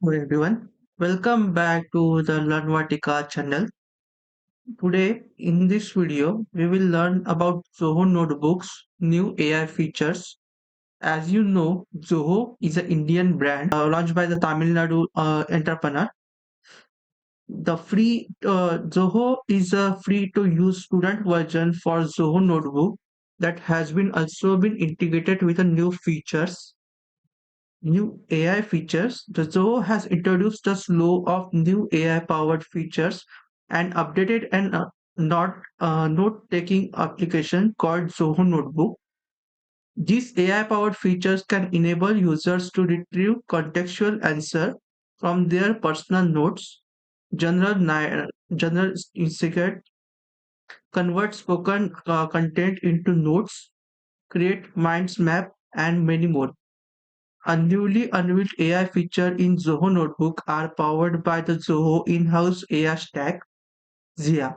Hello everyone, welcome back to the Learnvatica channel. Today in this video we will learn about Zoho Notebook's new AI features. As you know, Zoho is an Indian brand launched by the Tamil Nadu entrepreneur. The free Zoho is a free to use student version for Zoho Notebook that has been also been integrated with the new AI features. The Zoho has introduced a slew of new AI-powered features and updated an note-taking application called Zoho Notebook. These AI-powered features can enable users to retrieve contextual answer from their personal notes, general insight, convert spoken content into notes, create minds map, and many more. A newly unveiled AI feature in Zoho Notebook are powered by the Zoho in-house AI stack, Zia.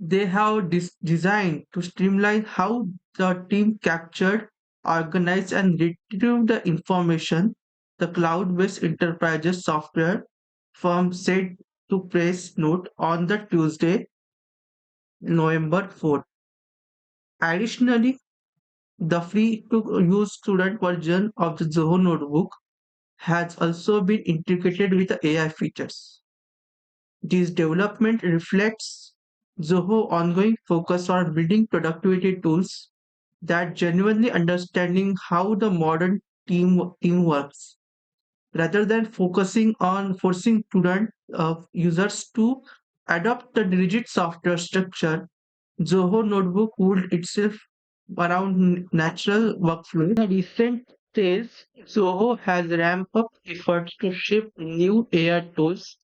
They have designed to streamline how the team captured, organized, and retrieved the information. The cloud-based enterprises software firm said to press note on the Tuesday, November 4th. Additionally, the free-to-use student version of the Zoho Notebook has also been integrated with the AI features. This development reflects Zoho's ongoing focus on building productivity tools that genuinely understanding how the modern team works, rather than focusing on forcing student users to adopt the rigid software structure. Zoho Notebook would itself around natural workflow. In recent days, Zoho has ramped up efforts to ship new AI tools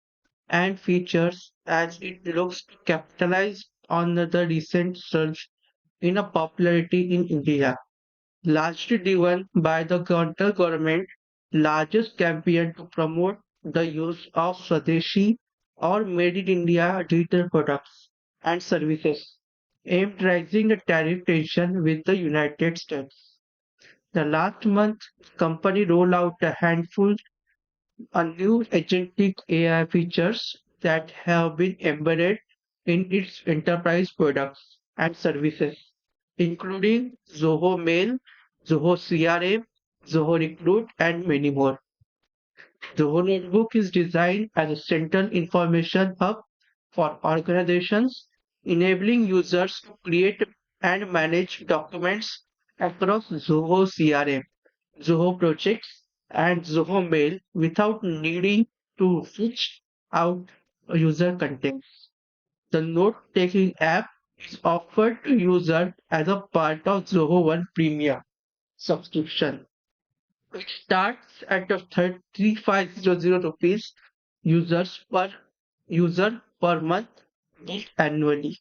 and features as it looks to capitalize on the recent surge in a popularity in India, largely driven by the central government largest campaign to promote the use of Swadeshi or Made in India digital products and services aimed at raising the tariff tension with the United States. The last month, company rolled out a handful of new agentic AI features that have been embedded in its enterprise products and services, including Zoho Mail, Zoho CRM, Zoho Recruit, and many more. Zoho Notebook is designed as a central information hub for organizations, enabling users to create and manage documents across Zoho CRM, Zoho Projects, and Zoho Mail without needing to switch out user content. The note-taking app is offered to users as a part of Zoho One Premium subscription. It starts at a 3,500 rupees users per user per month billed annually.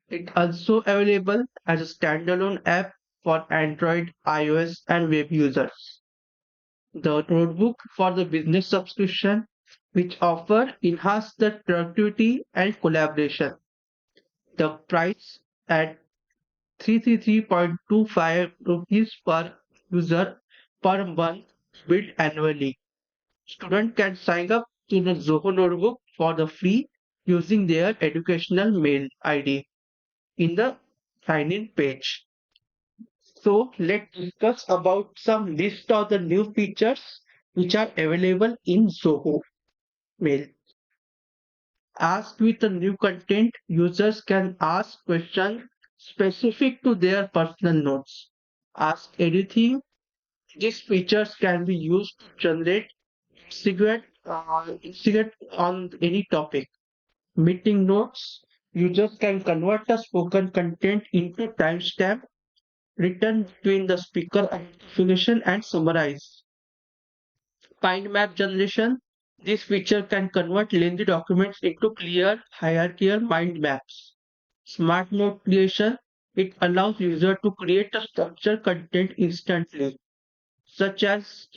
It also available as a standalone app for Android, iOS, and web users. The notebook for the business subscription, which offer enhanced the productivity and collaboration. The price at 333.25 rupees per user per month billed annually. Students can sign up to the Zoho Notebook for the free using their educational mail ID in the sign-in page. So let's discuss about some list of the new features which are available in Zoho Mail. Asked with the new content, users can ask questions specific to their personal notes. Ask anything. These features can be used to generate instigate on any topic. Meeting notes. Users can convert the spoken content into timestamp written between the speaker identification and summarize. Mind map generation. This feature can convert lengthy documents into clear hierarchical mind maps. Smart note creation. It allows user to create a structured content instantly, such as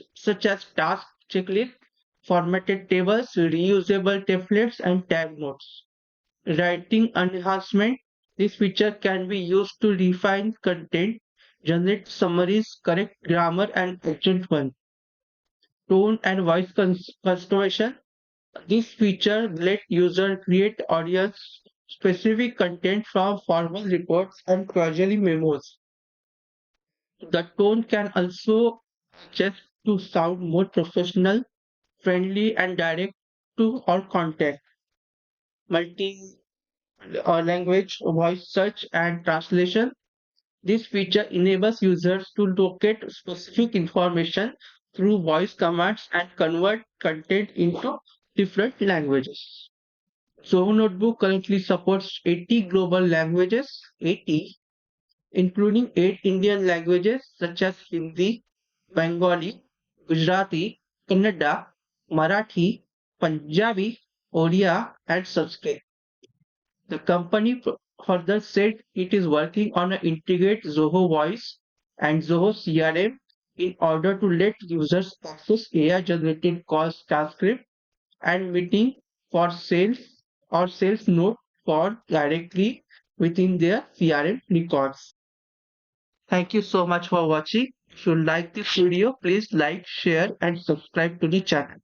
task checklist, formatted tables, reusable templates, and tag notes. Writing enhancement. This feature can be used to refine content, generate summaries, correct grammar, and accent one. tone and voice customization. This feature let user create audience specific content from formal reports and casually memos. The tone can also adjust to sound more professional, friendly, and direct to all content. Multi language voice search and translation. This feature enables users to locate specific information through voice commands and convert content into different languages. Zoho Notebook currently supports 80 global languages, 80, including 8 Indian languages such as Hindi, Bengali, Gujarati, Kannada, Marathi, Punjabi, Odia, and Sanskrit. The company further said it is working on an integrate Zoho Voice and Zoho CRM in order to let users access AI-generated calls transcript and meeting for sales or sales note for directly within their CRM records. Thank you so much for watching. If you like this video, please like, share, and subscribe to the channel.